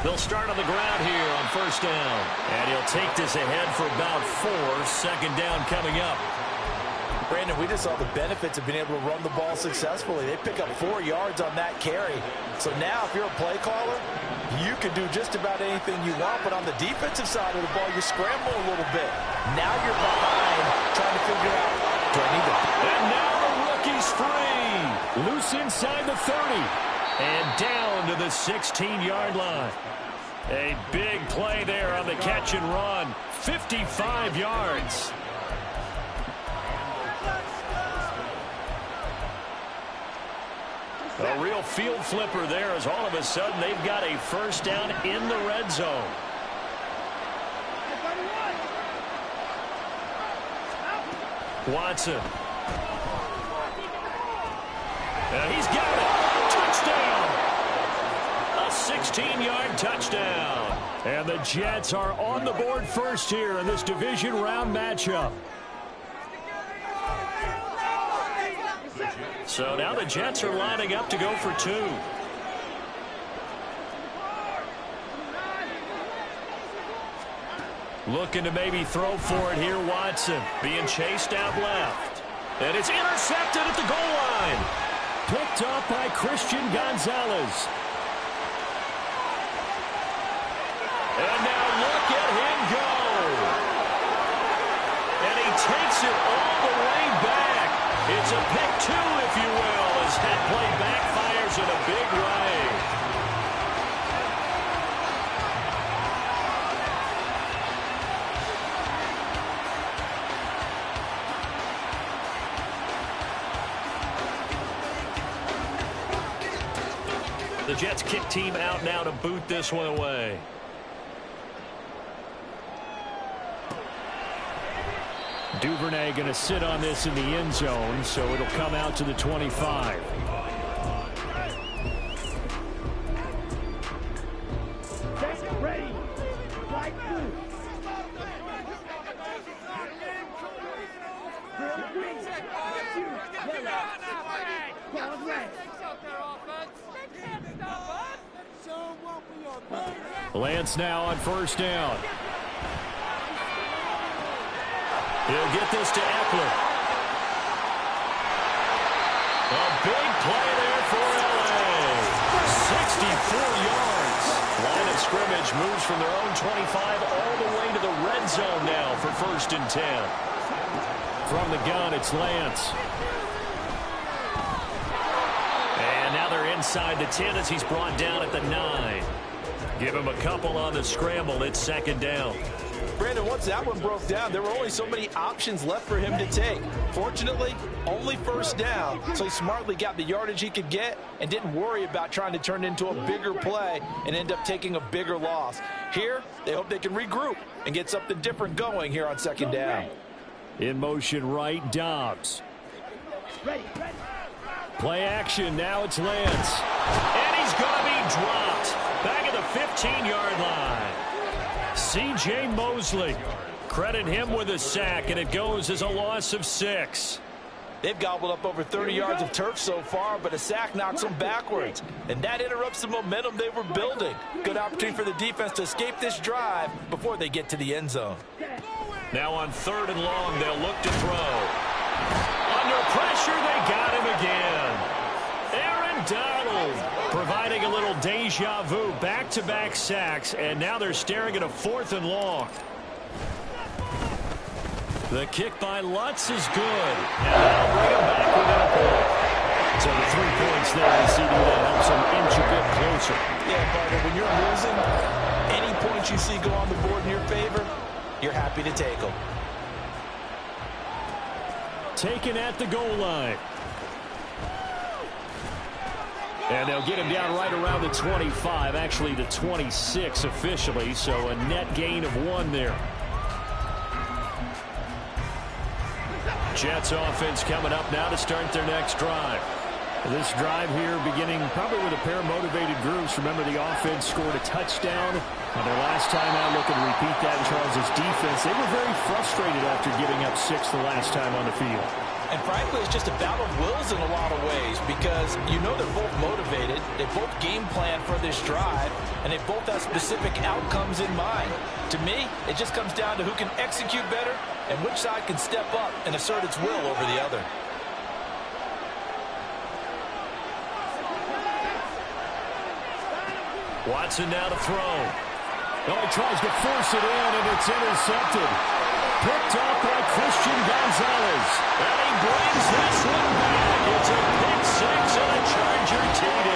They'll start on the ground here on first down. And he'll take this ahead for about 4. Second down coming up. Brandon, we just saw the benefits of being able to run the ball successfully. They pick up 4 yards on that carry. So now if you're a play caller, you can do just about anything you want. But on the defensive side of the ball, you scramble a little bit. Now you're behind trying to figure out, do I need to? And now the rookie's free. Loose inside the 30. And down to the 16-yard line. A big play there on the catch and run. 55 yards. A real field flipper there as all of a sudden they've got a first down in the red zone. Watson. And he's got it. Touchdown. A 16-yard touchdown. And the Jets are on the board first here in this division round matchup. So now the Jets are lining up to go for 2. Looking to maybe throw for it here, Watson. Being chased out left. And it's intercepted at the goal line. Picked up by Christian Gonzalez. And now look at him go. And he takes it all the way back. It's a pick 2, if you will, as that play backfires in a big way. The Jets kick team out now to boot this one away. Duvernay going to sit on this in the end zone, so it'll come out to the 25. Ready. Lance now on first down. He'll get this to Eckler. A big play there for L.A. 64 yards. Line of scrimmage moves from their own 25 all the way to the red zone now for first and 10. From the gun, it's Lance. And now they're inside the 10 as he's brought down at the 9. Give him a couple on the scramble. It's second down. Brandon, once that one broke down, there were only so many options left for him to take. Fortunately, only first down, so he smartly got the yardage he could get and didn't worry about trying to turn it into a bigger play and end up taking a bigger loss. Here, they hope they can regroup and get something different going here on second down. In motion right, Dobbs. Play action, now it's Lance. And he's going to be dropped. Back at the 15-yard line. C.J. Mosley. Credit him with a sack, and it goes as a loss of 6. They've gobbled up over 30 yards of turf so far, but a sack knocks them backwards. And that interrupts the momentum they were building. Good opportunity for the defense to escape this drive before they get to the end zone. Now on 3rd and long, they'll look to throw. Under pressure, they got him again. Aaron Donald providing a little deja vu, back-to-back sacks, and now they're staring at a 4th and long. The kick by Lutz is good, and that'll bring him back within a point. So the 3 points there, the CD that helps them inch a bit closer. Yeah, partner, when you're losing, any points you see go on the board in your favor, you're happy to take them. Taken at the goal line. And they'll get him down right around the 25, actually the 26 officially, so a net gain of 1 there. Jets offense coming up now to start their next drive. This drive here beginning probably with a pair of motivated groups. Remember, the offense scored a touchdown on their last time out. Looking to repeat that in Charles' defense. They were very frustrated after giving up 6 the last time on the field. And frankly, it's just a battle of wills in a lot of ways because you know they're both motivated, they both game plan for this drive, and they both have specific outcomes in mind. To me, it just comes down to who can execute better and which side can step up and assert its will over the other. Watson now to throw. Oh, he tries to force it in, and it's intercepted. Picked up by Christian Gonzalez. And he brings this one back. It's a pick six and a Charger TD.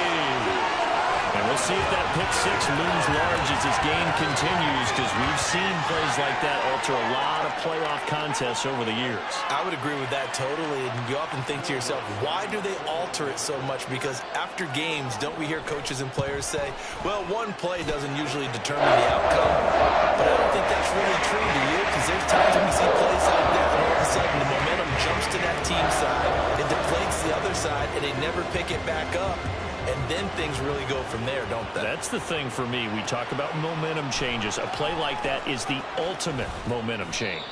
And we'll see if that pick six looms large as this game continues, because we've seen plays like that alter a lot of playoff contests over the years. I would agree with that totally, and you often think to yourself, why do they alter it so much? Because after games, don't we hear coaches and players say, well, one play doesn't usually determine the outcome. But I don't think that's really true, do you? Because there's times when we see plays like that, and all of a sudden the momentum jumps to that team side, it deflates the other side, and they never pick it back up. And then things really go from there, don't they? That's the thing for me. We talk about momentum changes. A play like that is the ultimate momentum change.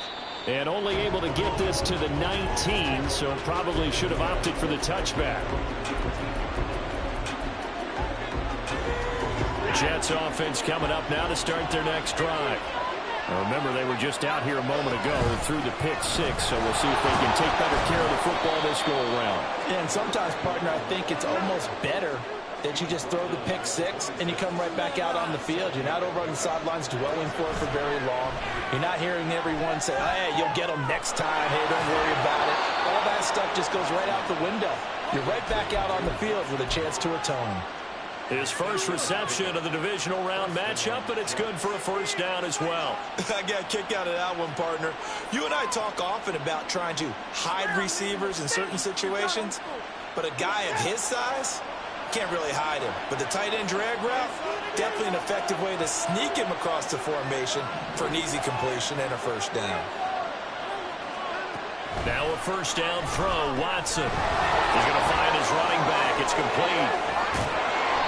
And only able to get this to the 19, so probably should have opted for the touchback. Jets offense coming up now to start their next drive. Now remember, they were just out here a moment ago through the pick six, so we'll see if they can take better care of the football this go-around. Yeah, and sometimes, partner, I think it's almost better that you just throw the pick six and you come right back out on the field. You're not over on the sidelines dwelling for it for very long. You're not hearing everyone say, hey, you'll get them next time. Hey, don't worry about it. All that stuff just goes right out the window. You're right back out on the field with a chance to atone. His first reception of the divisional round matchup, but it's good for a first down as well. I got a kick out of that one, partner. You and I talk often about trying to hide receivers in certain situations, but a guy of his size can't really hide him. But the tight end drag route, definitely an effective way to sneak him across the formation for an easy completion and a first down. Now a first down throw. Watson is going to find his running back. It's complete.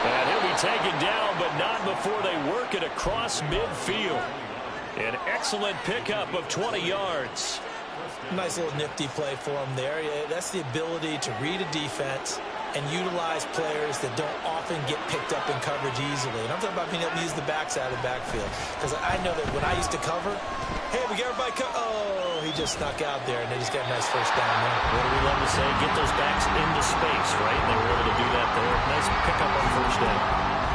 And he'll be taken down, but not before they work it across midfield. An excellent pickup of 20 yards. Nice little nifty play for him there. Yeah, that's the ability to read a defense and utilize players that don't often get picked up in coverage easily. And I'm talking about being able to use the backside of the backfield. Because I know that when I used to cover, hey, we got everybody oh, he just snuck out there, and they just got a nice first down there. What do we love to say? Get those backs into space, right? They were able to do that there. Nice pickup on first down.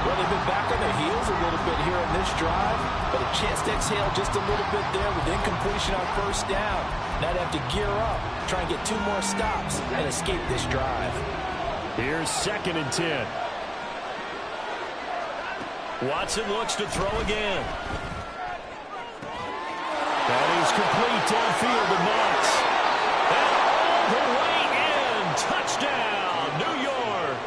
Well, they've been back on their heels a little bit here in this drive, but a chance to exhale just a little bit there with incompletion on first down. Now they have to gear up, try and get 2 more stops, and escape this drive. Here's 2nd and 10. Watson looks to throw again. That is complete downfield to Knox. And all the way in. Touchdown, New York.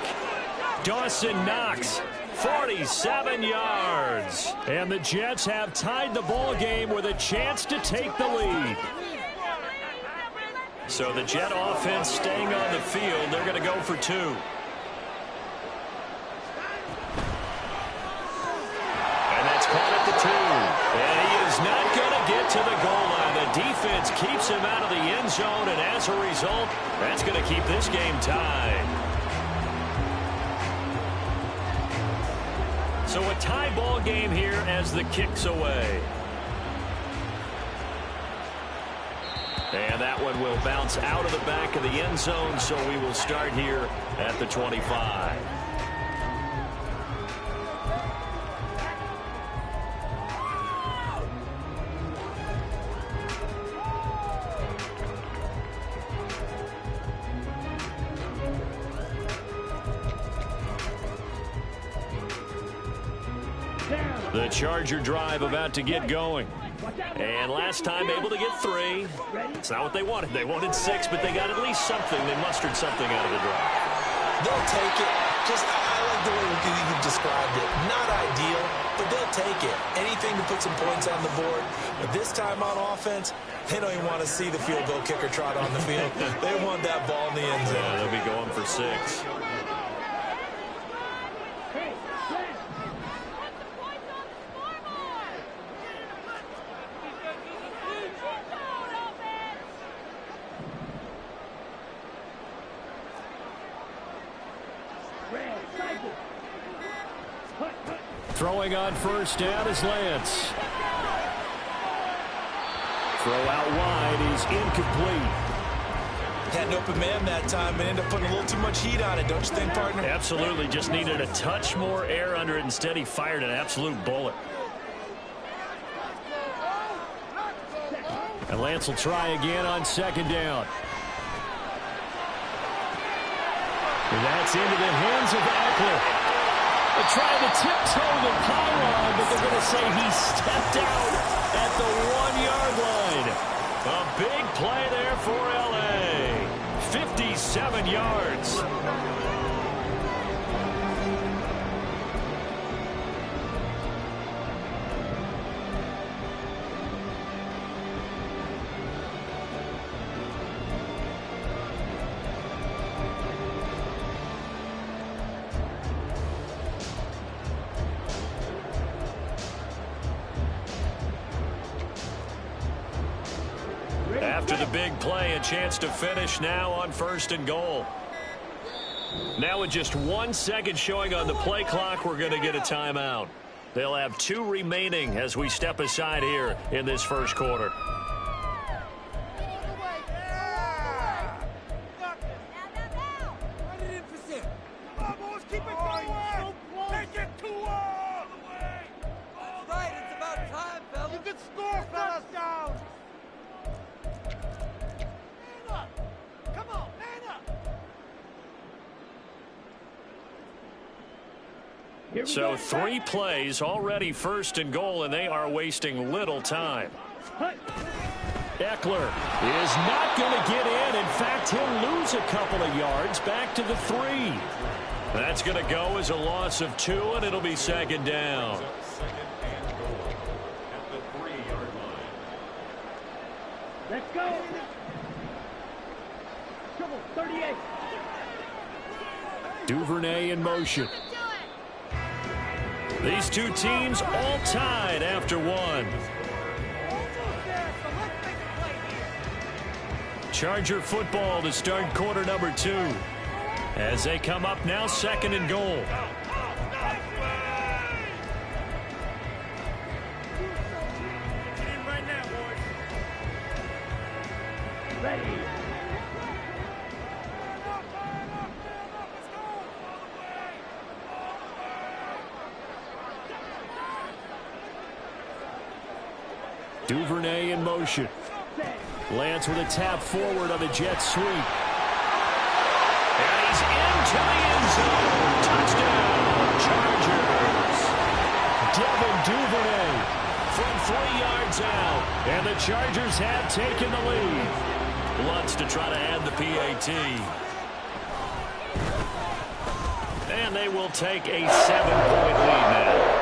Dawson Knox, 47 yards. And the Jets have tied the ball game with a chance to take the lead. So the Jet offense staying on the field. They're going to go for 2. And that's caught at the 2. And he is not going to get to the goal line. The defense keeps him out of the end zone, and as a result, that's going to keep this game tied. So a tie ball game here as the kick's away. And that one will bounce out of the back of the end zone, so we will start here at the 25. The Charger drive about to get going. And last time able to get 3. It's not what they wanted. They wanted 6, but they got at least something. They mustered something out of the drive. They'll take it. I like the way you described it. Not ideal, but they'll take it. Anything to put some points on the board. But this time on offense, they don't even want to see the field goal kicker trot on the field. They want that ball in the end zone. Yeah, they'll be going for 6. Red, cycle. Hut, hut. Throwing on first down is Lance. Throw out wide is incomplete. Had an open man that time and ended up putting a little too much heat on it, don't you think, partner? Absolutely. Just needed a touch more air under it. Instead, he fired an absolute bullet. And Lance will try again on second down. And that's into the hands of Eckler. They're trying to tiptoe the pylon, but they're going to say he stepped out at the 1-yard line. A big play there for L.A. 57 yards. After the big play, a chance to finish now on first and goal. Now with just 1 second showing on the play clock, we're going to get a timeout. They'll have 2 remaining as we step aside here in this first quarter. So 3 plays, already first and goal, and they are wasting little time. Eckler is not going to get in. In fact, he'll lose a couple of yards back to the 3. That's going to go as a loss of 2, and it'll be second down. Let's go. Trouble, 38. Duvernay in motion. These two teams all tied after 1. Charger football to start quarter number 2. As they come up now, second and goal. Ready. Duvernay in motion. Lance with a tap forward on the jet sweep. And he's into the end zone. Touchdown, Chargers. Devin Duvernay from 3 yards out. And the Chargers have taken the lead. Lutz to try to add the PAT. And they will take a 7-point lead now.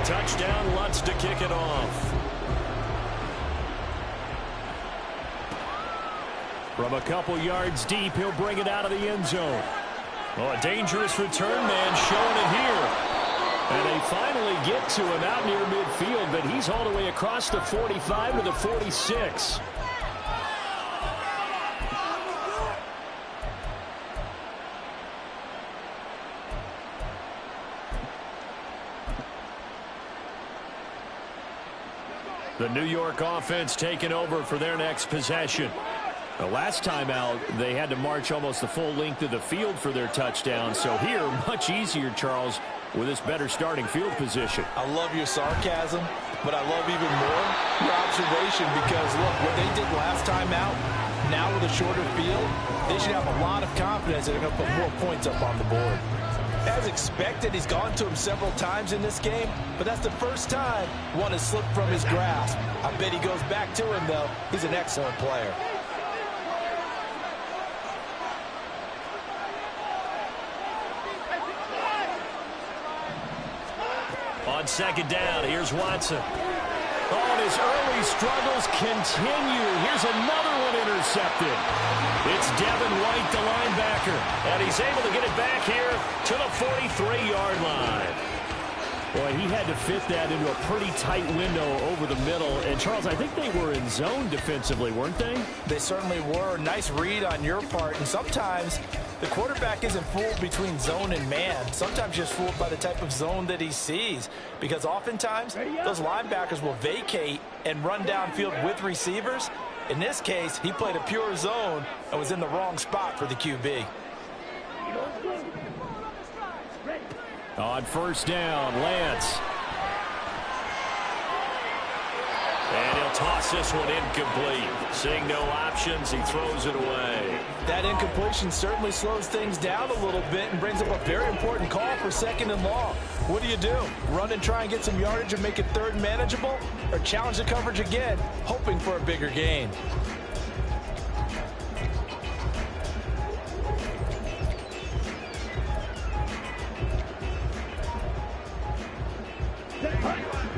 Touchdown, Lutz to kick it off. From a couple yards deep, he'll bring it out of the end zone. Oh, a dangerous return man showing it here. And they finally get to him out near midfield, but he's all the way across the 45 to the 46. The New York offense taking over for their next possession. The last time out, they had to march almost the full length of the field for their touchdown. So here, much easier, Charles, with this better starting field position. I love your sarcasm, but I love even more your observation because, look, what they did last time out, now with a shorter field, they should have a lot of confidence that they're going to put more points up on the board. As expected, he's gone to him several times in this game, but that's the first time one has slipped from his grasp. I bet he goes back to him, though. He's an excellent player. On second down, here's Watson. Oh, and his early struggles continue. Here's another one intercepted. It's Devin White, the linebacker, and he's able to get it back here to the 43-yard line. Boy, he had to fit that into a pretty tight window over the middle. And, Charles, I think they were in zone defensively, weren't they? They certainly were. Nice read on your part. And sometimes the quarterback isn't fooled between zone and man. Sometimes just fooled by the type of zone that he sees. Because oftentimes, those linebackers will vacate and run downfield with receivers. In this case, he played a pure zone and was in the wrong spot for the QB. On first down, Lance. And he'll toss this one incomplete. Seeing no options, he throws it away. That incompletion certainly slows things down a little bit and brings up a very important call for 2nd and long. What do? Run and try and get some yardage and make it 3rd and manageable? Or challenge the coverage again, hoping for a bigger gain?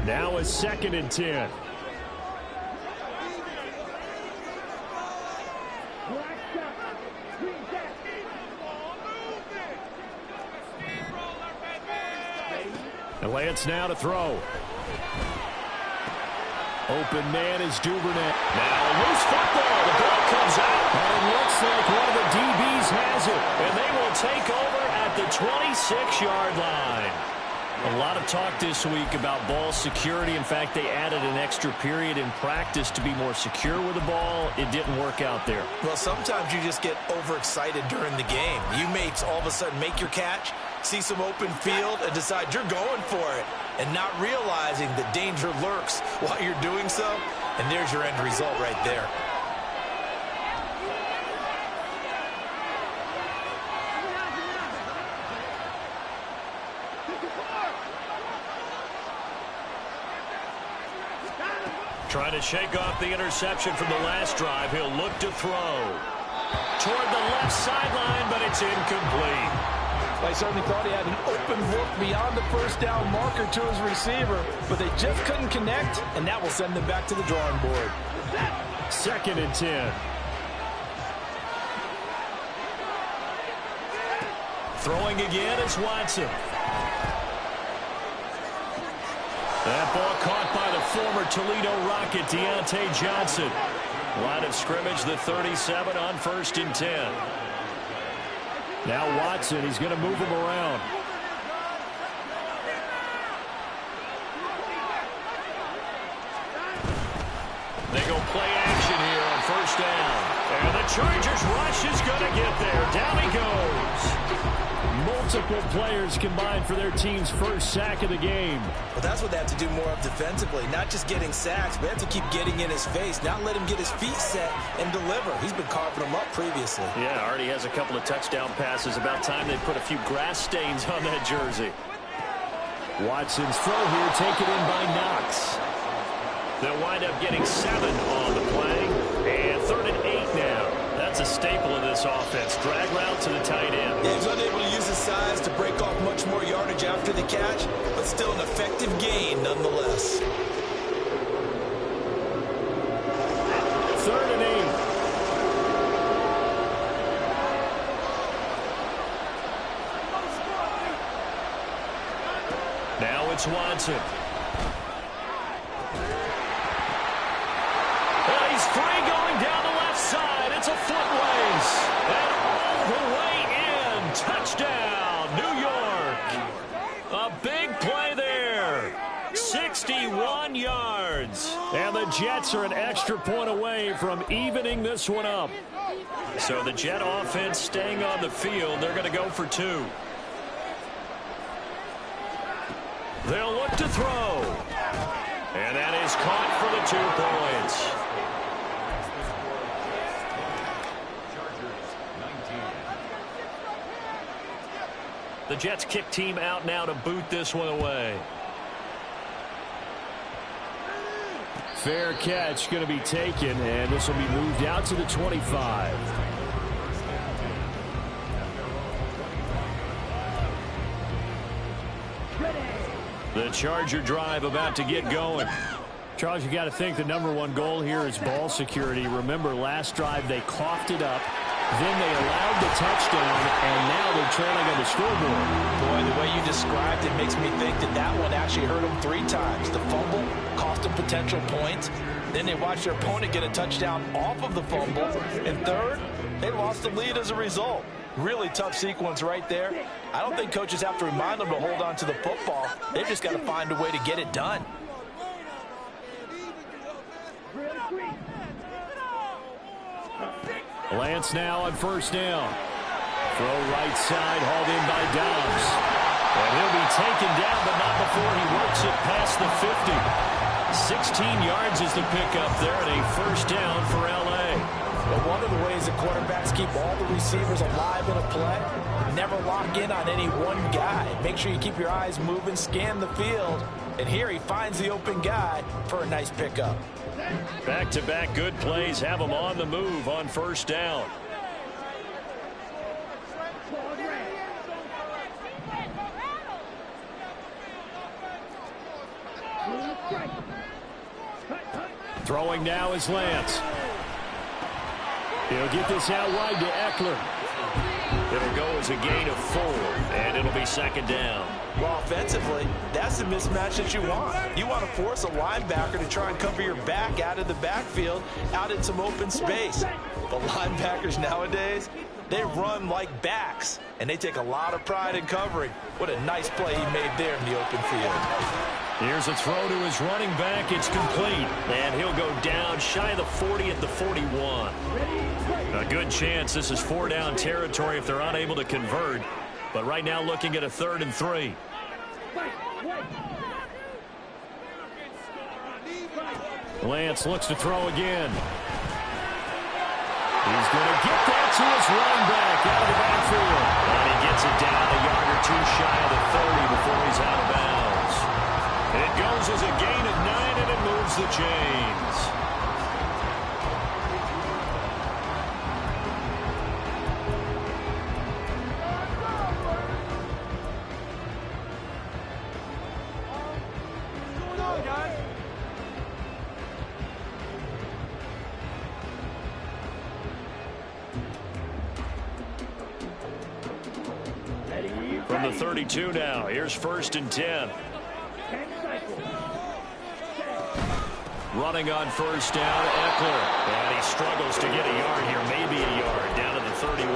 Now is 2nd and 10. And Lance now to throw. Open man is Duvernay. Now loose football. The ball comes out. And it looks like one of the DBs has it. And they will take over at the 26-yard line. A lot of talk this week about ball security. In fact, they added an extra period in practice to be more secure with the ball. It didn't work out there. Well, sometimes you just get overexcited during the game. You may all of a sudden make your catch, see some open field, and decide you're going for it, and not realizing that danger lurks while you're doing so. And there's your end result right there. Trying to shake off the interception from the last drive. He'll look to throw toward the left sideline, but it's incomplete. I certainly thought he had an open look beyond the first down marker to his receiver, but they just couldn't connect, and that will send them back to the drawing board. 2nd and 10. Throwing again is Watson. That ball caught by the former Toledo Rocket, Deontay Johnson. Line of scrimmage, the 37 on 1st and 10. Now Watson, he's going to move him around. They go play action here on 1st down. And the Chargers rush is going to get there. Down he goes. Multiple players combined for their team's first sack of the game. Well, that's what they have to do more of defensively. Not just getting sacks, but they have to keep getting in his face. Not let him get his feet set and deliver. He's been carving them up previously. Yeah, already has a couple of touchdown passes. About time they put a few grass stains on that jersey. Watson's throw here taken in by Knox. They'll wind up getting 7 on the play. And 3rd and 8 now. That's a staple of this offense. Drag route to the tight end. Yeah, he's unable to use his size to break off much more yardage after the catch, but still an effective gain nonetheless. 3rd and 8. Now it's Watson. He's free going down the left side. It's a foot race. And all the way in. Touchdown, New York. A big play there. 61 yards. And the Jets are an extra point away from evening this one up. So the Jet offense staying on the field. They're going to go for 2. They'll look to throw. And that is caught for the 2 points. The Jets kick team out now to boot this one away. Fair catch going to be taken, and this will be moved out to the 25. The Charger drive about to get going. Charles, you got to think the #1 goal here is ball security. Remember, last drive they coughed it up, Then they allowed the touchdown, and now they're trailing on the scoreboard. Boy, the way you described it makes me think that that one actually hurt them 3 times. The fumble cost them potential points. Then they watched their opponent get a touchdown off of the fumble. And third, they lost the lead as a result. Really tough sequence right there. I don't think coaches have to remind them to hold on to the football. They've just got to find a way to get it done. Lance now on first down. Throw right side, hauled in by Dobbs. And he'll be taken down, but not before he works it past the 50. 16 yards is the pickup there, and a first down for L.A. But one of the ways that quarterbacks keep all the receivers alive in a play, never lock in on any one guy. Make sure you keep your eyes moving, scan the field. And here he finds the open guy for a nice pickup. Back-to-back good plays have him on the move on first down. Throwing now is Lance. He'll get this out wide to Eckler. It'll go as a gain of 4, and it'll be second down. Well, offensively, that's the mismatch that you want. You want to force a linebacker to try and cover your back out of the backfield, out in some open space. The linebackers nowadays, they run like backs, and they take a lot of pride in covering. What a nice play he made there in the open field. Here's a throw to his running back. It's complete, and he'll go down shy of the 40 at the 41. A good chance this is 4-down territory if they're unable to convert. But right now looking at a 3rd and 3. Lance looks to throw again. He's going to get that to his running back out of the backfield. And he gets it down a yard or 2 shy of the 30 before he's out of bounds. It goes as a gain of 9, and it moves the chains. From the 32 now, here's 1st and 10. Running on first down, Eckler. And he struggles to get a yard here, maybe a yard, down to the 31.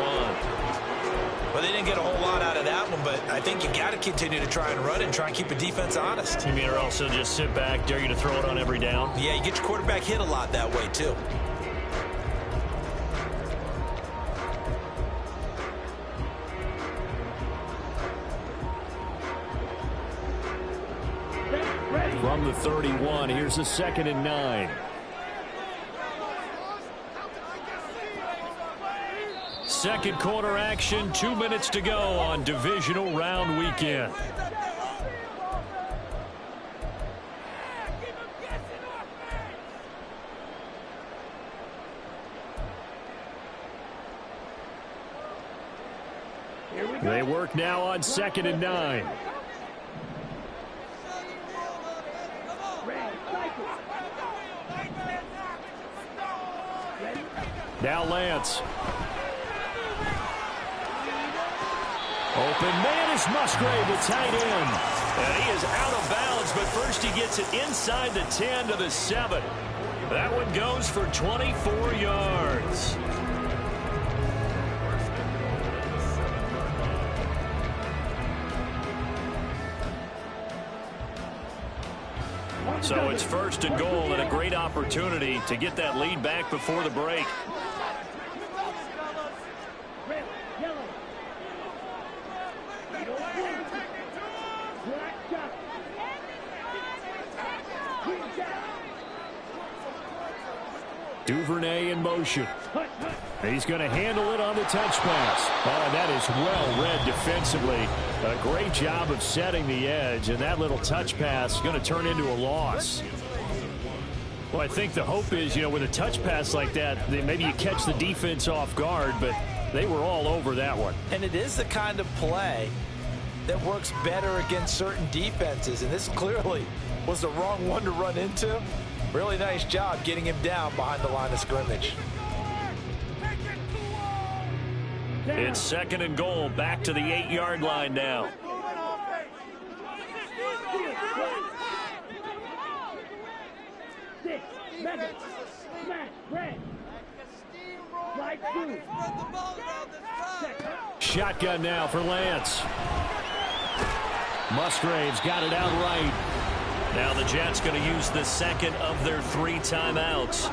Well, they didn't get a whole lot out of that one, but I think you got to continue to try and run and try and keep the defense honest. You mean or also just sit back, dare you to throw it on every down? Yeah, you get your quarterback hit a lot that way, too. From the 31, here's a 2nd and 9. Second quarter action, 2 minutes to go on divisional round weekend. They work now on 2nd and 9. Now Lance. Open man is Musgrave, the tight end. And he is out of bounds, but first he gets it inside the 10 to the 7. That one goes for 24 yards. So it's 1st and goal and a great opportunity to get that lead back before the break. Duvernay in motion. He's going to handle it on the touch pass. Oh, and that is well read defensively. A great job of setting the edge, and that little touch pass is going to turn into a loss. Well, I think the hope is, with a touch pass like that, maybe you catch the defense off guard, but they were all over that one. And it is the kind of play that works better against certain defenses, and this clearly was the wrong one to run into. Really nice job getting him down behind the line of scrimmage. It's 2nd and goal, back to the 8-yard line now. Six, Madden, smash, red. Slide through. Shotgun now for Lance. Musgrave's got it out right. Now the Jets going to use the 2nd of their 3 timeouts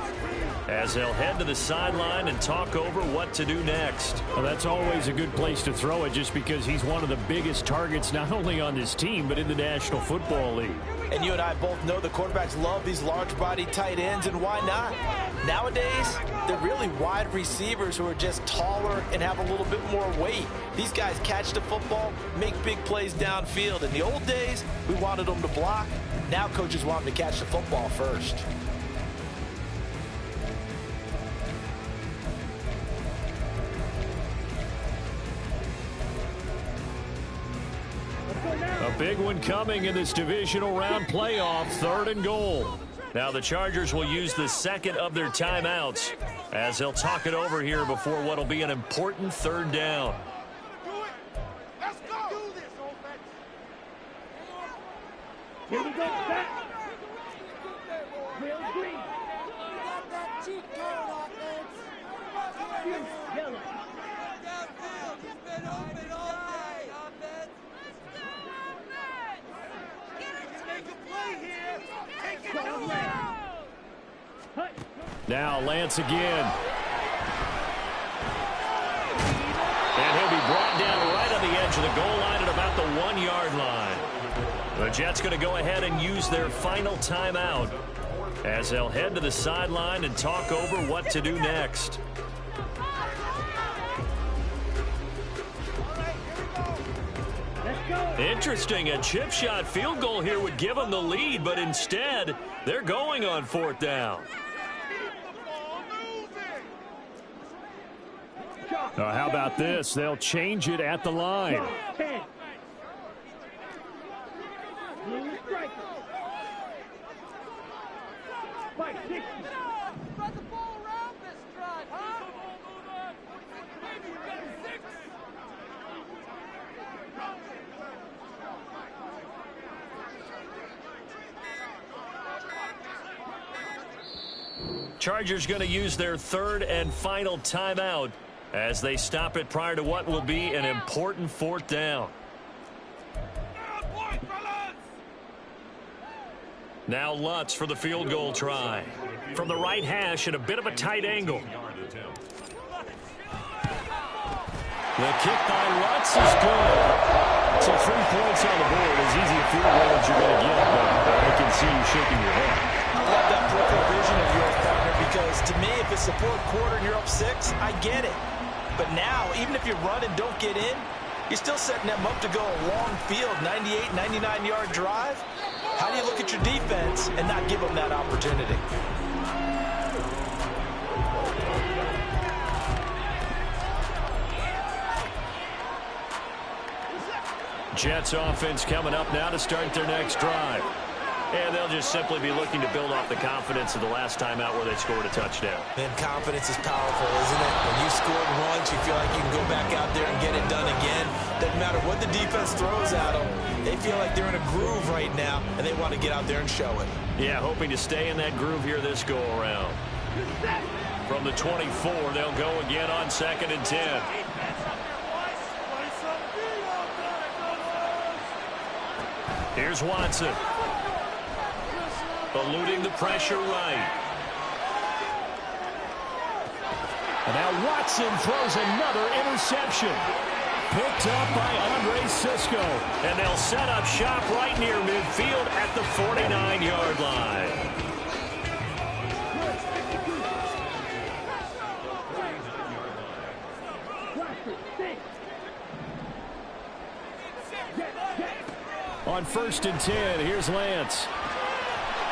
as they'll head to the sideline and talk over what to do next. Well, that's always a good place to throw it just because he's one of the biggest targets not only on this team but in the National Football League. And you and I both know the quarterbacks love these large-body tight ends, and why not? Nowadays, they're really wide receivers who are just taller and have a little bit more weight. These guys catch the football, make big plays downfield. In the old days, we wanted them to block. Now coaches want them to catch the football first. A big one coming in this divisional round playoff, 3rd and goal. Now the Chargers will use the 2nd of their timeouts as they'll talk it over here before what will be an important 3rd down. Here we go, back. Real green. Yellow. Now Lance again. And he'll be brought down right on the edge of the goal line at about the 1-yard line. The Jets going to go ahead and use their final timeout as they'll head to the sideline and talk over what to do next. Interesting, a chip shot field goal here would give them the lead, but instead they're going on 4th down. How about this? They'll change it at the line. 10. Blue striker. Spike 60. Spread the ball around this drive, huh? Maybe you got 6. Chargers going to use their 3rd and final timeout as they stop it prior to what will be an important 4th down. Now Lutz for the field goal try. From the right hash at a bit of a tight angle. The kick by Lutz is good. So 3 points on the board. As easy a field goal as you're going to get, but I can see you shaking your head. I love that peripheral vision of yours, partner, because to me, if it's the 4th quarter and you're up 6, I get it. But now, even if you run and don't get in, you're still setting them up to go a long field, 98, 99-yard drive. How do you look at your defense and not give them that opportunity? Jets offense coming up now to start their next drive. And they'll just simply be looking to build off the confidence of the last time out where they scored a touchdown. And confidence is powerful, isn't it? When you scored once, you feel like you can go back out there and get it done again. Doesn't matter what the defense throws at them. They feel like they're in a groove right now, and they want to get out there and show it. Yeah, hoping to stay in that groove here this go-around. From the 24, they'll go again on 2nd and 10. Here's Watson. Eluding the pressure right. And now Watson throws another interception. Picked up by Andre Sisco. And they'll set up shop right near midfield at the 49-yard line. On 1st and 10, here's Lance.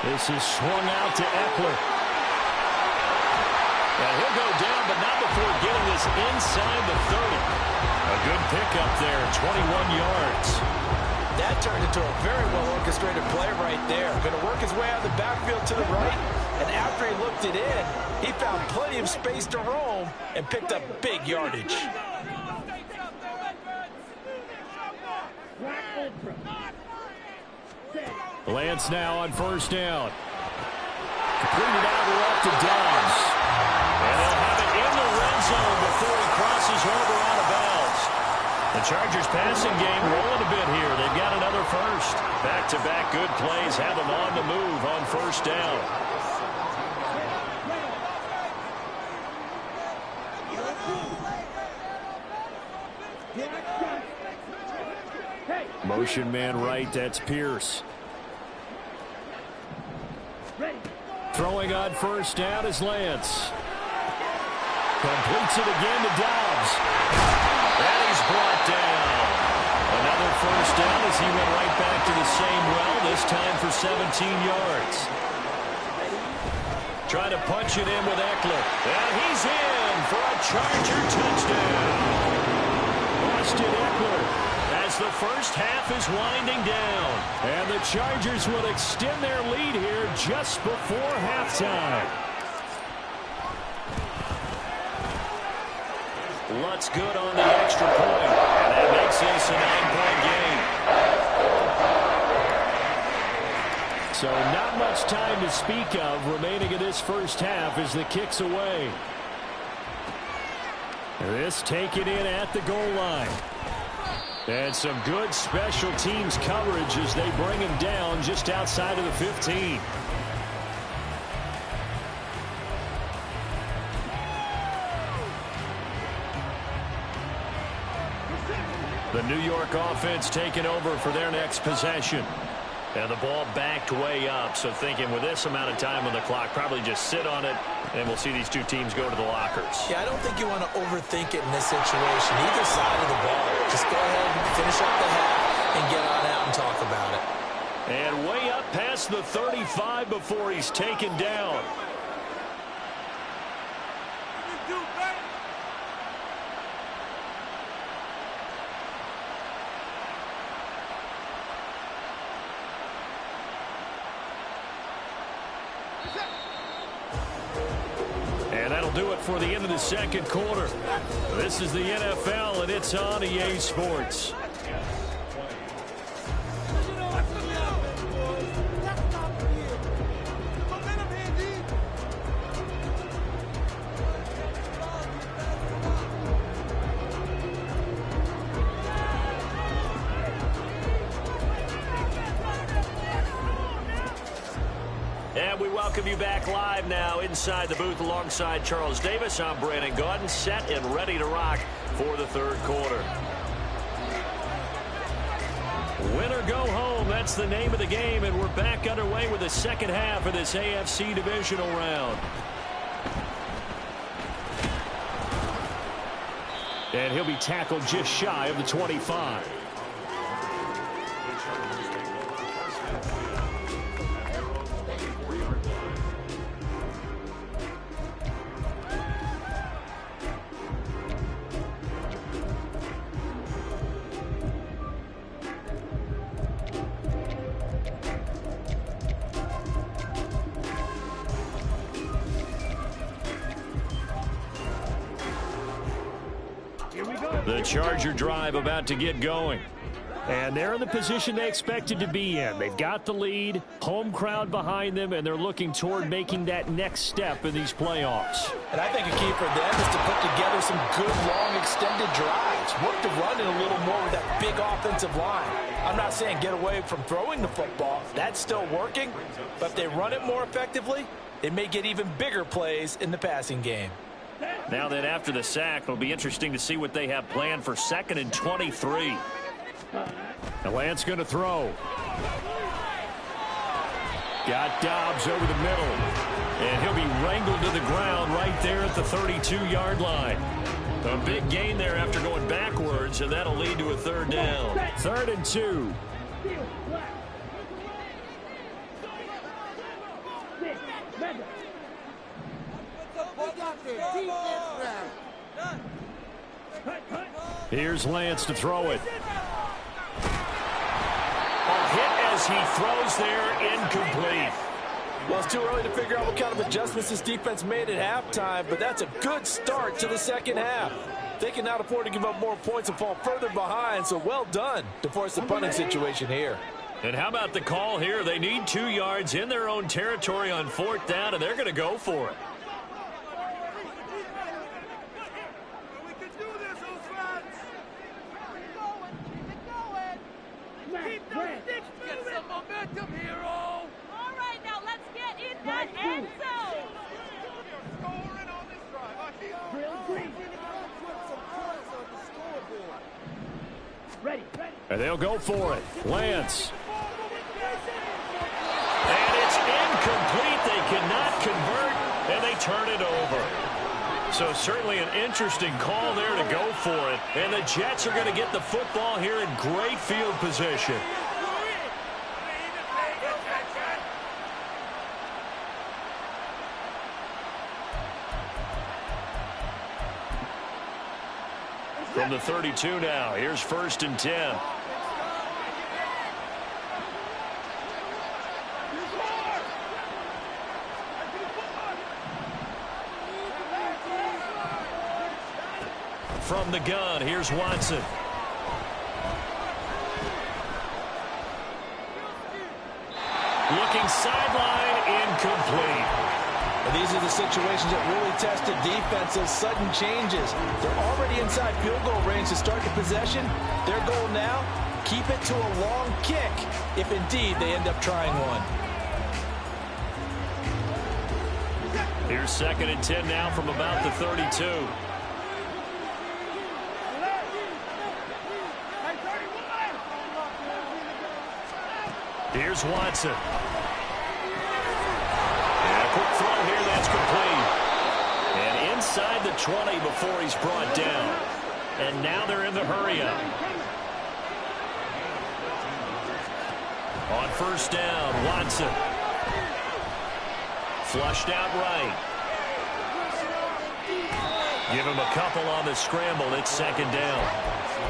This is swung out to Eckler. And he'll go down, but not before getting this inside the 30. A good pickup there, 21 yards. That turned into a very well-orchestrated play right there. Going to work his way out of the backfield to the right, and after he looked it in, he found plenty of space to roam and picked up big yardage. ultra. Set. Lance now on first down. Completed out left to Dobbs. And they'll have it in the red zone before he crosses over out of bounds. The Chargers passing game rolling a bit here. They've got another first. Back-to-back good plays have them on the move on first down. Motion man right, that's Pierce. Ready. Throwing on first down is Lance. Completes it again to Dobbs. And he's brought down. Another first down as he went right back to the same well, this time for 17 yards. Trying to punch it in with Eckler. And he's in for a Charger touchdown. Austin Eckler. As the first half is winding down. And the Chargers will extend their lead here just before halftime. Lutz good on the extra point. And that makes this a 9-point game. So not much time to speak of remaining in this first half as the kick's away. This taken in at the goal line. And some good special teams coverage as they bring him down just outside of the 15. The New York offense taking over for their next possession. And the ball backed way up, so thinking with this amount of time on the clock, probably just sit on it, and we'll see these two teams go to the lockers. Yeah, I don't think you want to overthink it in this situation. Either side of the ball. Just go ahead and finish up the half and get on out and talk about it. And way up past the 35 before he's taken down. And that'll do it for the end of the second quarter. This is the NFL, and it's on EA Sports. And we welcome you back live now inside the booth alongside Charles Davis. I'm Brandon Gaudin, set and ready to rock for the third quarter. Win or go home, that's the name of the game, and we're back underway with the second half of this AFC divisional round. And he'll be tackled just shy of the 25. The Charger drive about to get going. And they're in the position they expected to be in. They've got the lead, home crowd behind them, and they're looking toward making that next step in these playoffs. And I think a key for them is to put together some good, long, extended drives. Work the run in a little more with that big offensive line. I'm not saying get away from throwing the football. That's still working. But if they run it more effectively, they may get even bigger plays in the passing game. Now that after the sack, it'll be interesting to see what they have planned for 2nd and 23. And Lance going to throw. Got Dobbs over the middle. And he'll be wrangled to the ground right there at the 32-yard line. A big gain there after going backwards, and that'll lead to a third down. 3rd and 2. Here's Lance to throw it. A hit as he throws there, incomplete. Well, it's too early to figure out what kind of adjustments this defense made at halftime, but that's a good start to the second half. They cannot afford to give up more points and fall further behind, so well done to force the punting situation here. And how about the call here? They need 2 yards in their own territory on 4th down, and they're going to go for it. We can do this, offense. Keep it going. Keep those sticks moving. Get some momentum, hero. All right, now let's get in that end zone. Scoring on this drive. Drill green. Ready. And they'll go for it. Lance. And it's incomplete. They cannot convert, and they turn it over. So certainly an interesting call there to go for it. And the Jets are going to get the football here in great field position. From the 32 now, here's 1st and 10. From the gun, here's Watson. Looking sideline, incomplete. And these are the situations that really tested defenses, sudden changes. They're already inside field goal range to start the possession. Their goal now, keep it to a long kick, if indeed they end up trying one. Here's 2nd and 10 now from about the 32. Here's Watson. And a quick throw here, that's complete. And inside the 20 before he's brought down. And now they're in the hurry-up. On 1st down, Watson. Flushed out right. Give him a couple on the scramble. It's 2nd down.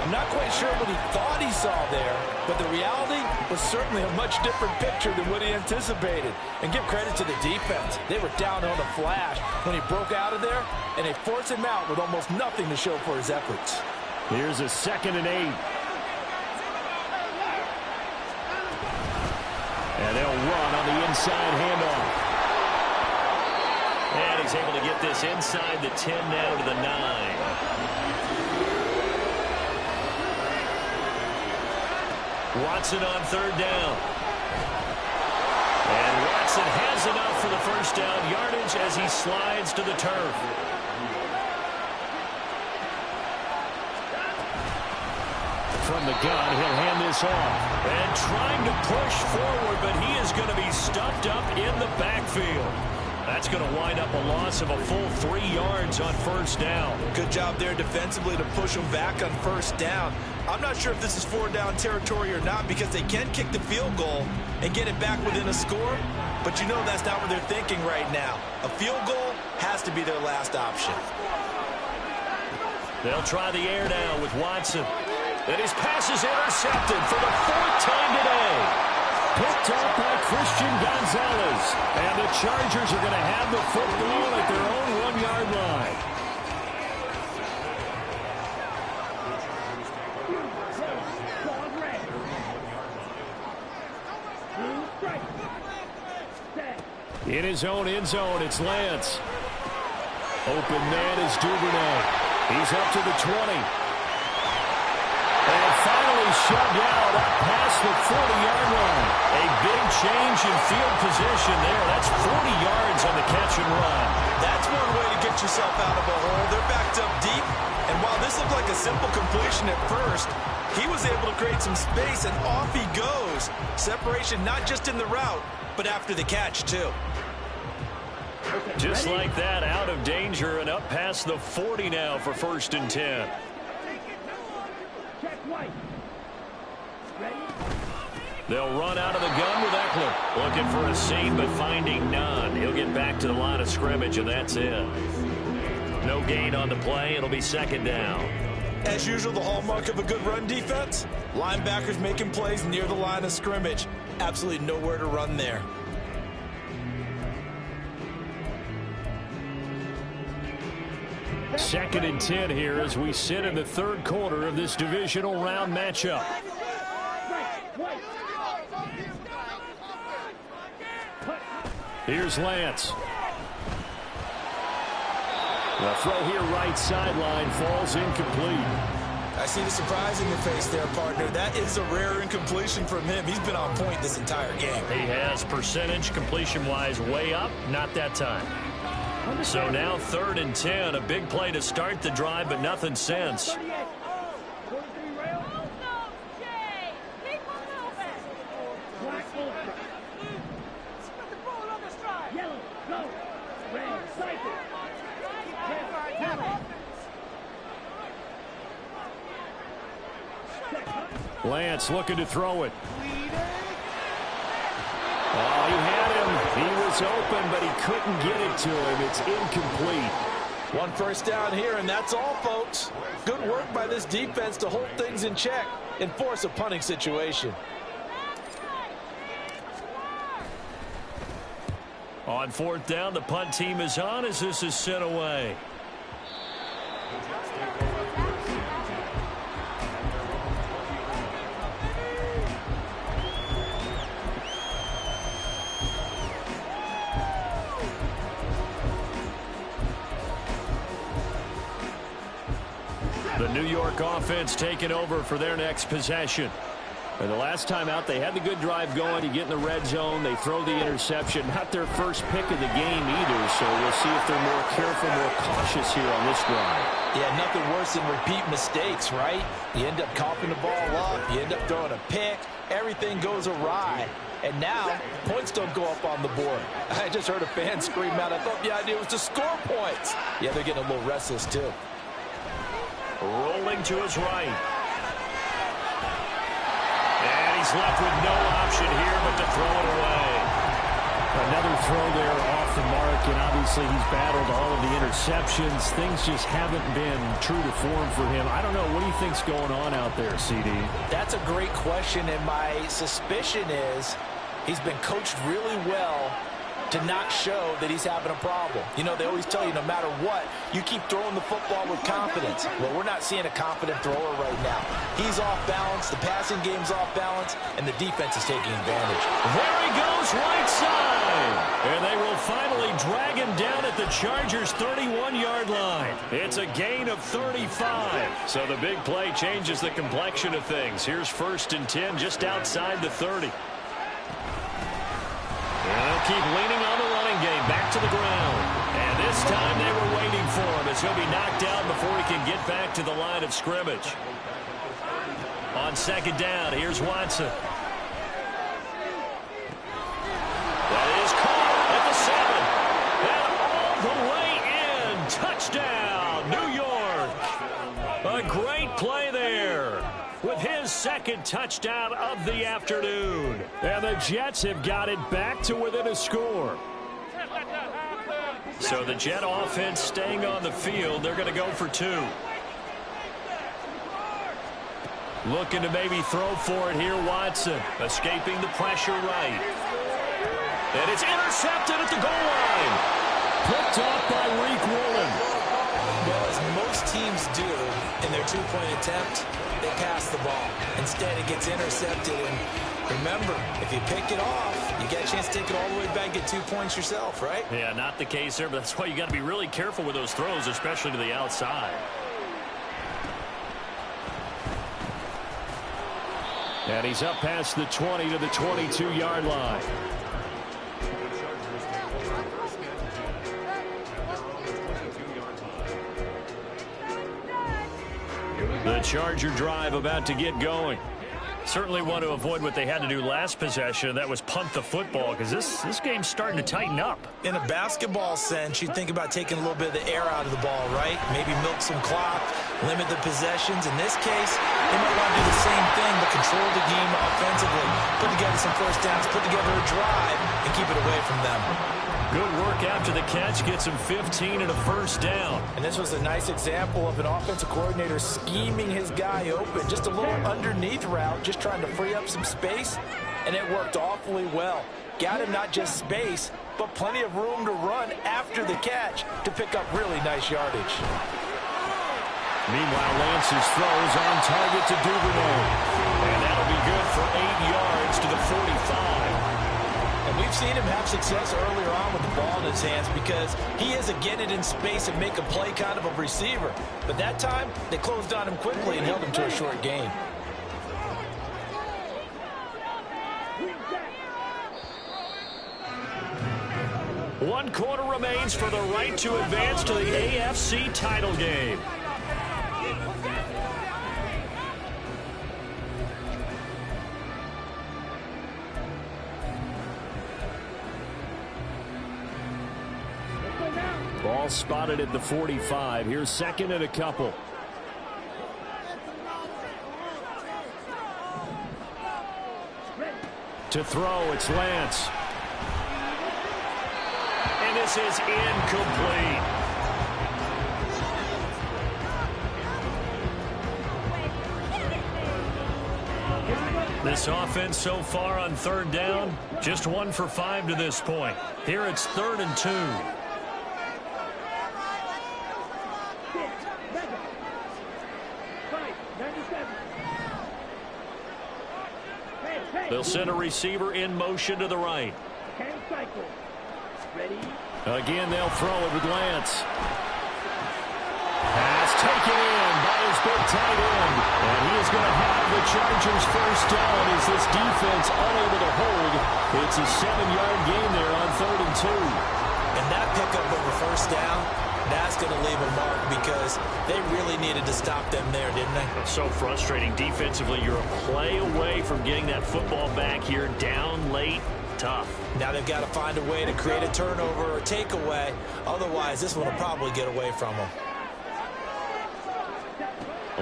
I'm not quite sure what he thought he saw there, but the reality was certainly a much different picture than what he anticipated. And give credit to the defense. They were down on the flash when he broke out of there, and they forced him out with almost nothing to show for his efforts. Here's a 2nd and 8. And they'll run on the inside handoff. And he's able to get this inside the 10 now to the 9. Watson on 3rd down. And Watson has enough for the 1st down yardage as he slides to the turf. From the gun, he'll hand this off. And trying to push forward, but he is going to be stuffed up in the backfield. That's going to wind up a loss of a full 3 yards on 1st down. Good job there defensively to push him back on 1st down. I'm not sure if this is 4-down territory or not because they can kick the field goal and get it back within a score, but you know that's not what they're thinking right now. A field goal has to be their last option. They'll try the air now with Watson. And his pass is intercepted for the 4th time today. Picked up by Christian Gonzalez. And the Chargers are going to have the football at their own 1-yard line. In his own end zone, it's Lance. Open man is Duvernay. He's up to the 20. And finally shoved out up past the 40-yard line. A big change in field position there. That's 40 yards on the catch and run. That's one way to get yourself out of a hole. They're backed up deep, and while this looked like a simple completion at first, he was able to create some space, and off he goes. Separation not just in the route, but after the catch, too. Just like that, out of danger and up past the 40 now for 1st and 10. Check White. Ready? They'll run out of the gun with Eckler. Looking for a seam, but finding none. He'll get back to the line of scrimmage, and that's it. No gain on the play. It'll be 2nd down. As usual, the hallmark of a good run defense, linebackers making plays near the line of scrimmage. Absolutely nowhere to run there. Second and 10 here as we sit in the third quarter of this divisional round matchup. Here's Lance. The throw here right sideline falls incomplete. I see the surprise in your face there, partner. That is a rare incompletion from him. He's been on point this entire game. He has percentage completion-wise way up, not that time. So now 3rd and 10, a big play to start the drive, but nothing since. Lance looking to throw it. Oh, he had him. He was open, but he couldn't get it to him. It's incomplete. 1 first down here, and that's all, folks. Good work by this defense to hold things in check and force a punting situation. On 4th down, the punt team is on as this is sent away. The New York offense taking over for their next possession. And the last time out, they had the good drive going. You get in the red zone, they throw the interception. Not their first pick of the game either, so we'll see if they're more careful, more cautious here on this drive. Yeah, nothing worse than repeat mistakes, right? You end up coughing the ball up, you end up throwing a pick, everything goes awry. And now, points don't go up on the board. I just heard a fan scream out, I thought the idea was to score points. Yeah, they're getting a little restless too. Rolling to his right. And he's left with no option here but to throw it away. Another throw there off the mark, and obviously he's battled all of the interceptions. Things just haven't been true to form for him. I don't know. What do you think's going on out there, CD? That's a great question, and my suspicion is he's been coached really well to not show that he's having a problem. You know, they always tell you no matter what, you keep throwing the football with confidence. Well, we're not seeing a confident thrower right now. He's off balance, the passing game's off balance, and the defense is taking advantage. There he goes, right side. And they will finally drag him down at the Chargers' 31-yard line. It's a gain of 35. So the big play changes the complexion of things. Here's 1st and 10 just outside the 30. They'll keep leaning on the running game. Back to the ground. And this time they were waiting for him as he'll be knocked down before he can get back to the line of scrimmage. On 2nd down, here's Watson. That is caught at the 7. And all the way in. Touchdown, New York. A great play there with his 2nd touchdown of the afternoon. And the Jets have got it back to within a score. So the Jet offense staying on the field. They're going to go for 2. Looking to maybe throw for it here, Watson. Escaping the pressure right. And it's intercepted at the goal line. Picked off by Reek Woolen. Well, as most teams do in their 2-point attempt, they pass the ball. Instead, it gets intercepted. And remember, if you pick it off, you get a chance to take it all the way back and get 2 points yourself, right? Yeah, not the case there, but that's why you got to be really careful with those throws, especially to the outside. And he's up past the 20 to the 22-yard line. The Charger drive about to get going. Certainly want to avoid what they had to do last possession. That was punt the football, because this game's starting to tighten up. In a basketball sense, you think about taking a little bit of the air out of the ball, right? Maybe milk some clock, limit the possessions. In this case, they might want to do the same thing, but control the game offensively. Put together some first downs, put together a drive, and keep it away from them. Good work after the catch. Gets him 15 and a first down. And this was a nice example of an offensive coordinator scheming his guy open. Just a little underneath route, just trying to free up some space, and it worked awfully well. Got him not just space, but plenty of room to run after the catch to pick up really nice yardage. Meanwhile, Lance's throws on target to Duvernay. And that'll be good for 8 yards to the 45. And we've seen him have success earlier on with the ball in his hands because he is a get it in space and make a play kind of a receiver. But that time, they closed on him quickly and held him to a short gain. One quarter remains for the right to advance to the AFC title game. Ball spotted at the 45. Here's second and a couple. To throw, it's Lance. And this is incomplete. This offense so far on third down, just 1 for 5 to this point. Here it's 3rd and 2. They'll send a receiver in motion to the right. Again, they'll throw it with Lance. Pass taken in by his big tight end. And he is going to have the Chargers first down as this defense unable to hold. It's a 7-yard gain there on 3rd and 2. And that pickup of a first down, that's going to leave a mark because they really needed to stop them there, didn't they? It's so frustrating defensively. You're a play away from getting that football back here, down late. Tough. Now they've got to find a way to create a turnover or takeaway. Otherwise, this one will probably get away from them.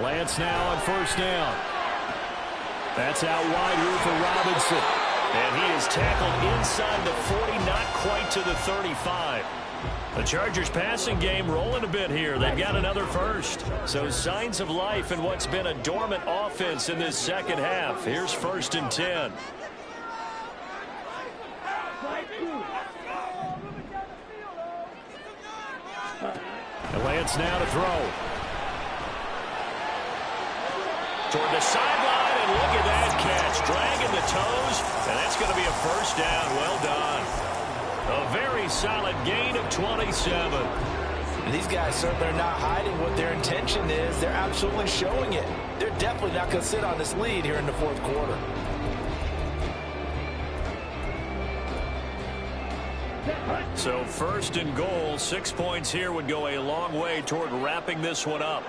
Lance now on first down. That's out wide here for Robinson. And he is tackled inside the 40, not quite to the 35. The Chargers passing game rolling a bit here. They've got another first. So signs of life in what's been a dormant offense in this second half. Here's 1st and 10. And Lance now to throw. Toward the sideline, and look at that catch. Dragging the toes, and that's going to be a first down. Well done. A very solid gain of 27. And these guys certainly are not hiding what their intention is. They're absolutely showing it. They're definitely not going to sit on this lead here in the 4th quarter. So 1st and goal, 6 points here would go a long way toward wrapping this one up.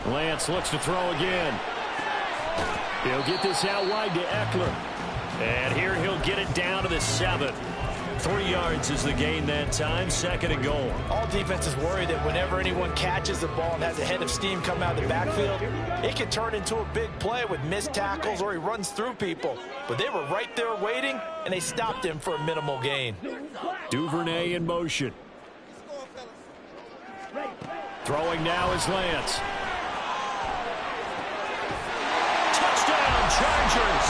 Lance looks to throw again. He'll get this out wide to Eckler. And here he'll get it down to the 7. 3 yards is the gain that time. 2nd and goal. All defenses worry that whenever anyone catches the ball and has a head of steam come out of the backfield, it can turn into a big play with missed tackles or he runs through people. But they were right there waiting, and they stopped him for a minimal gain. Duvernay in motion. Throwing now is Lance. Touchdown, Chargers.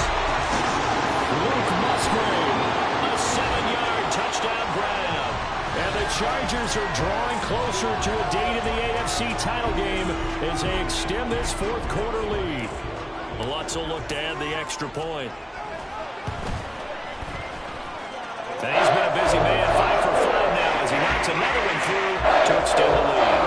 Luke Musgrave. A 7-yard touchdown grab. And the Chargers are drawing closer to a date in the AFC title game as they extend this 4th quarter lead. Lutz will look to add the extra point. And he's been a busy man, 5 for 5 now as he knocks another one through to extend the lead.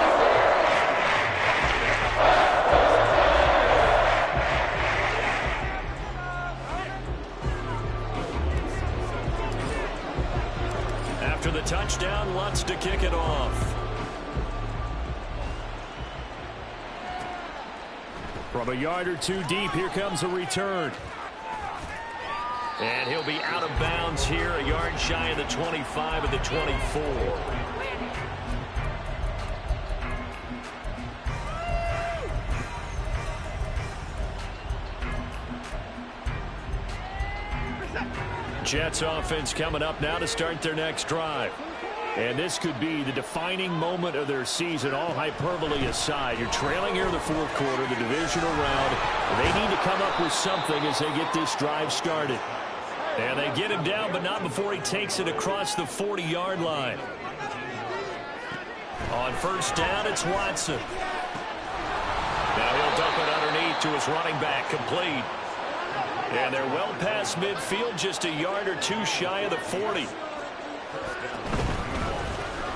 After the touchdown, Lutz to kick it off. From a yard or two deep, here comes a return. And he'll be out of bounds here, a yard shy of the 25 of the 24. Jets offense coming up now to start their next drive. And this could be the defining moment of their season, all hyperbole aside. You're trailing here in the fourth quarter, the divisional round. They need to come up with something as they get this drive started. And they get him down, but not before he takes it across the 40-yard line. On first down, it's Watson. Now he'll dump it underneath to his running back, complete. And they're well past midfield, just a yard or two shy of the 40.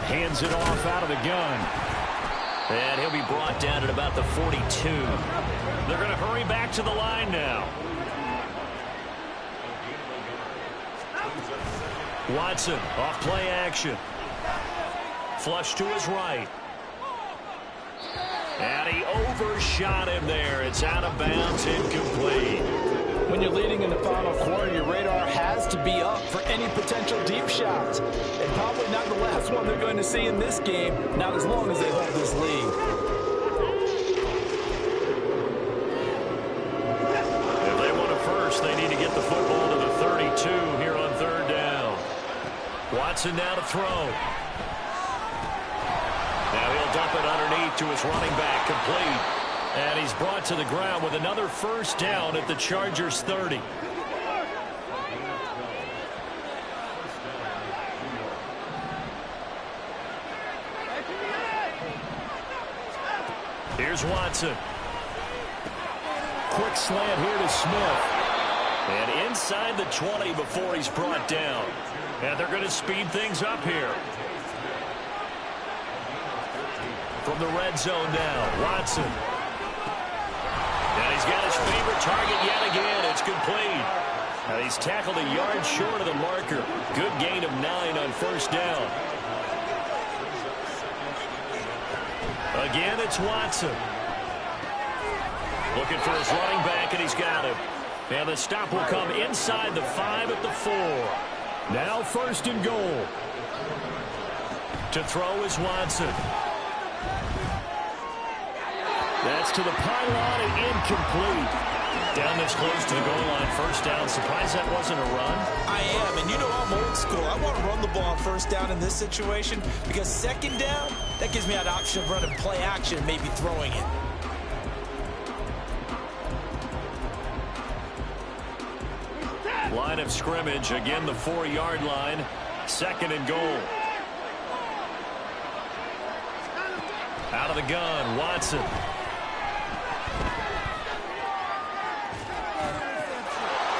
Hands it off out of the gun. And he'll be brought down at about the 42. They're going to hurry back to the line now. Watson off play action. Flush to his right. And he overshot him there. It's out of bounds, incomplete. When you're leading in the final quarter, your radar has to be up for any potential deep shots. And probably not the last one they're going to see in this game, not as long as they hold this lead. If they want a first, they need to get the football to the 32 here on third down. Watson now to throw. Now he'll dump it underneath to his running back, complete. And he's brought to the ground with another first down at the Chargers' 30. Here's Watson. Quick slant here to Smith. And inside the 20 before he's brought down. And they're going to speed things up here. From the red zone now, Watson. And he's got his favorite target yet again. It's complete. And he's tackled a yard short of the marker. Good gain of 9 on first down. Again, it's Watson. Looking for his running back, and he's got him. And the stop will come inside the 5 at the 4. Now first and goal. To throw is Watson. That's to the pylon and incomplete. Down this close to the goal line, first down. Surprised that wasn't a run? I am, and you know I'm old school. I want to run the ball on first down in this situation because second down, that gives me that option of running play action and maybe throwing it. Line of scrimmage, again the 4-yard line. Second and goal. Out of the gun, Watson.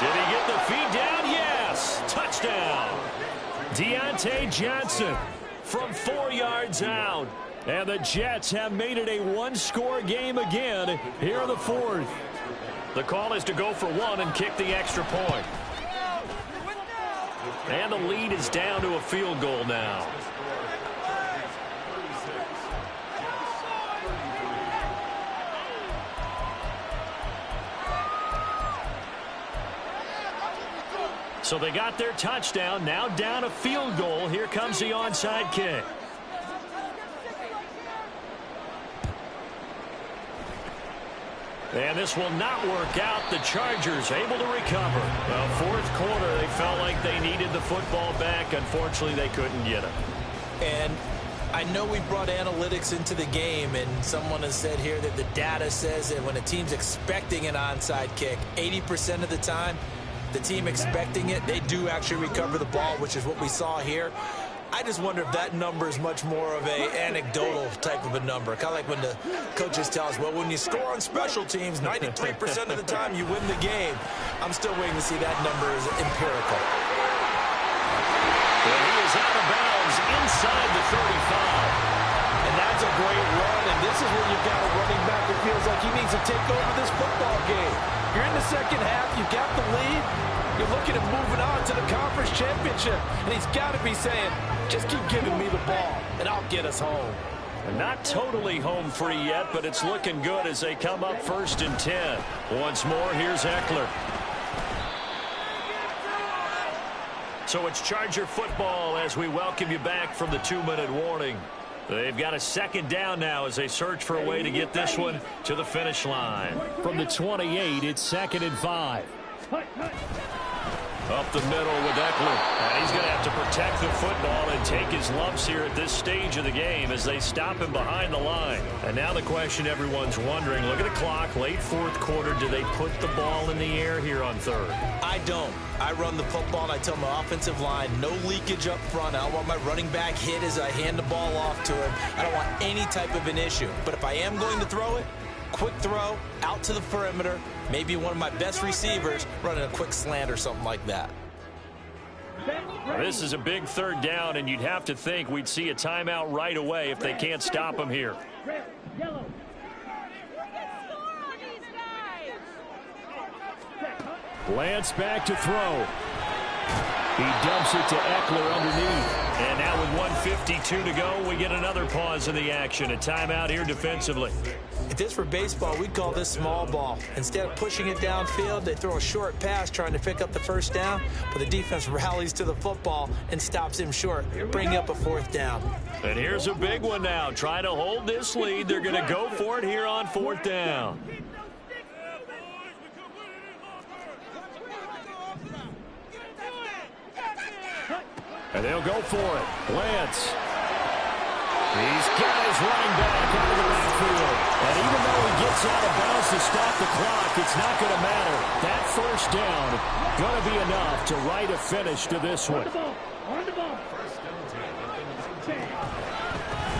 Did he get the feed down? Yes. Touchdown. Deontay Johnson from 4 yards out. And the Jets have made it a one-score game again here in the fourth. The call is to go for one and kick the extra point. And the lead is down to a field goal now. So they got their touchdown, now down a field goal. Here comes the onside kick. And this will not work out. The Chargers able to recover. Well, fourth quarter, they felt like they needed the football back. Unfortunately, they couldn't get it. And I know we brought analytics into the game, and someone has said here that the data says that when a team's expecting an onside kick, 80% of the time, the team expecting it, they do actually recover the ball, which is what we saw here. I just wonder if that number is much more of a anecdotal type of a number. Kind of like when the coaches tell us, well, when you score on special teams, 93% of the time you win the game. I'm still waiting to see that number is empirical. Well, he is out of bounds inside the 35. And that's a great run, and this is where you've got a running back who feels like he needs to take over this football game. You're in the second half, you've got the lead, you're looking at moving on to the conference championship, and he's got to be saying, just keep giving me the ball, and I'll get us home. Not totally home free yet, but it's looking good as they come up first and 10. Once more, here's Eckler. So it's Charger football as we welcome you back from the 2-minute warning. They've got a second down now as they search for a way to get this one to the finish line. From the 28, it's 2nd and 5. Up the middle with Eckler. And he's going to have to protect the football and take his lumps here at this stage of the game as they stop him behind the line. And now the question everyone's wondering, look at the clock, late fourth quarter, do they put the ball in the air here on third? I don't. I run the football and I tell my offensive line, no leakage up front. I don't want my running back hit as I hand the ball off to him. I don't want any type of an issue. But if I am going to throw it, quick throw, out to the perimeter, maybe one of my best receivers running a quick slant or something like that. This is a big third down, and you'd have to think we'd see a timeout right away if they can't stop him here. Red, yellow. Lance back to throw. He dumps it to Eckler underneath. And now with 1:52 to go, we get another pause in the action. A timeout here defensively. If this were baseball, we'd call this small ball. Instead of pushing it downfield, they throw a short pass trying to pick up the first down, but the defense rallies to the football and stops him short, bringing up a fourth down. And here's a big one now. Trying to hold this lead. They're going to go for it here on fourth down. And they'll go for it. Lance. He's got his running back out of the backfield. And even though he gets out of bounds to stop the clock, it's not going to matter. That first down going to be enough to write a finish to this one. On the ball.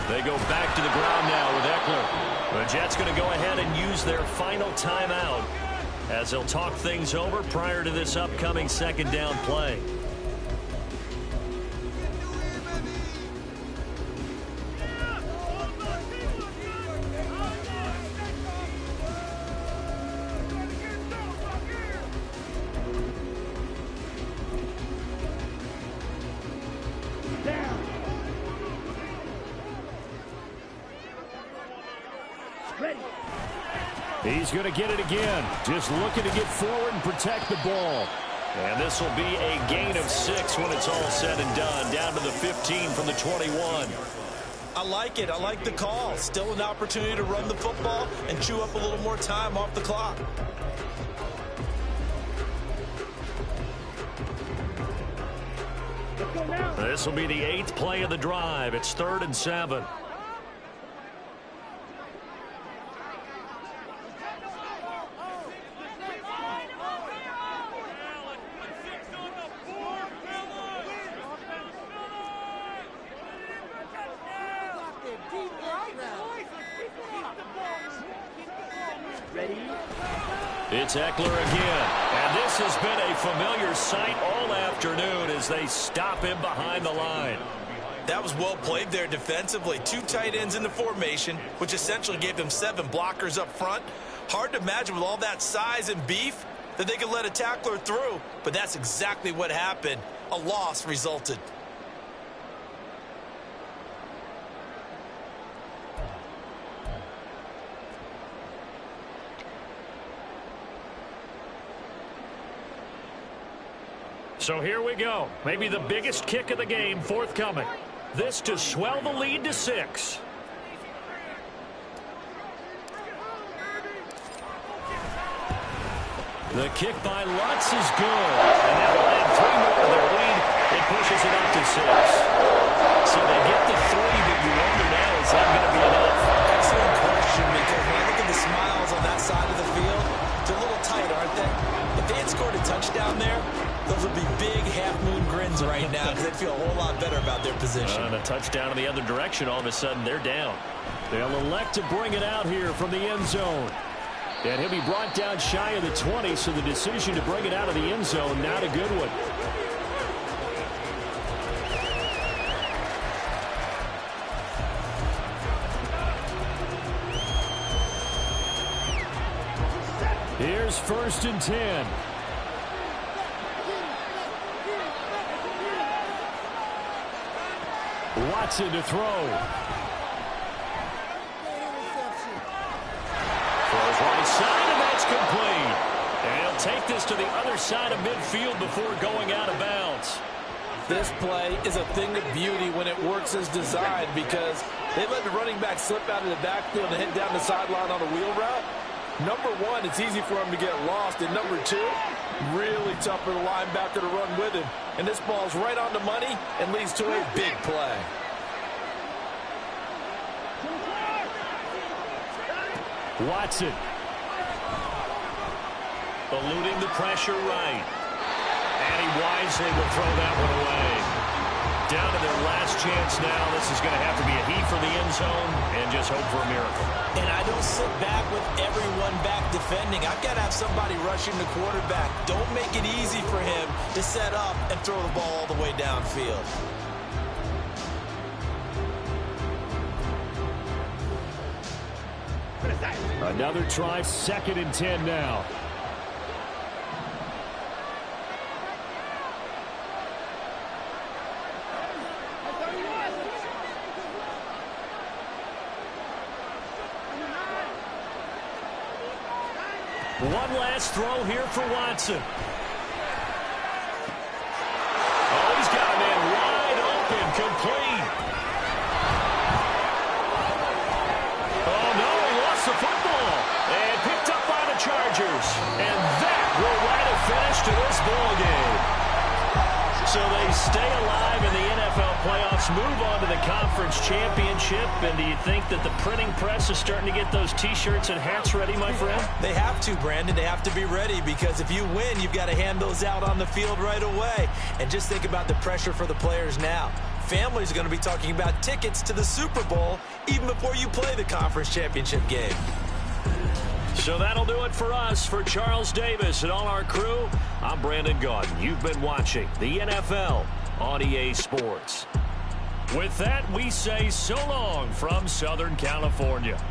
They go back to the ground now with Eckler. The Jets going to go ahead and use their final timeout as they'll talk things over prior to this upcoming second down play. He's going to get it again. Just looking to get forward and protect the ball. And this will be a gain of 6 when it's all said and done. Down to the 15 from the 21. I like it. I like the call. Still an opportunity to run the football and chew up a little more time off the clock. This will be the 8th play of the drive. It's 3rd and 7. It's Eckler again. And this has been a familiar sight all afternoon as they stop him behind the line. That was well played there defensively. 2 tight ends in the formation, which essentially gave them 7 blockers up front. Hard to imagine with all that size and beef that they could let a tackler through, but that's exactly what happened. A loss resulted. So here we go. Maybe the biggest kick of the game forthcoming. This to swell the lead to 6. The kick by Lutz is good. And that will add 3 more to their lead. It pushes it up to 6. So they get the 3, but you wonder now, is that going to be enough? Excellent question, because when you look at the smiles on that side of the field, they're a little tight, aren't they? If they had scored a touchdown there, those would be big half-moon grins right now because they'd feel a whole lot better about their position. And a touchdown in the other direction, all of a sudden they're down. They'll elect to bring it out here from the end zone. And he'll be brought down shy of the 20, so the decision to bring it out of the end zone, not a good one. Here's 1st and 10. Watson to throw. Throws right side, and that's complete. And he'll take this to the other side of midfield before going out of bounds. This play is a thing of beauty when it works as designed because they let the running back slip out of the backfield and head down the sideline on a wheel route. Number one, it's easy for him to get lost. And number two, really tough for the linebacker to run with him. And this ball's right on the money and leads to a big play. Watson. Eluding the pressure right. And he wisely will throw that one away. Down to their last chance now. This is going to have to be a heave for the end zone and just hope for a miracle. And I don't sit back with everyone back defending. I've got to have somebody rushing the quarterback. Don't make it easy for him to set up and throw the ball all the way downfield. Another try, 2nd and 10 now. One last throw here for Watson. Oh, he's got a man wide open, complete. Oh, no, he lost the football. And picked up by the Chargers. And that will write a finish to this ball game. So they stay alive in the NFL playoffs, move on to the conference championship. And do you think that the printing press is starting to get those T-shirts and hats ready, my friend? They have to, Brandon. They have to be ready because if you win, you've got to hand those out on the field right away. And just think about the pressure for the players now. Families are going to be talking about tickets to the Super Bowl even before you play the conference championship game. So that'll do it for us. For Charles Davis and all our crew, I'm Brandon Gaudin. You've been watching the NFL on EA Sports. With that, we say so long from Southern California.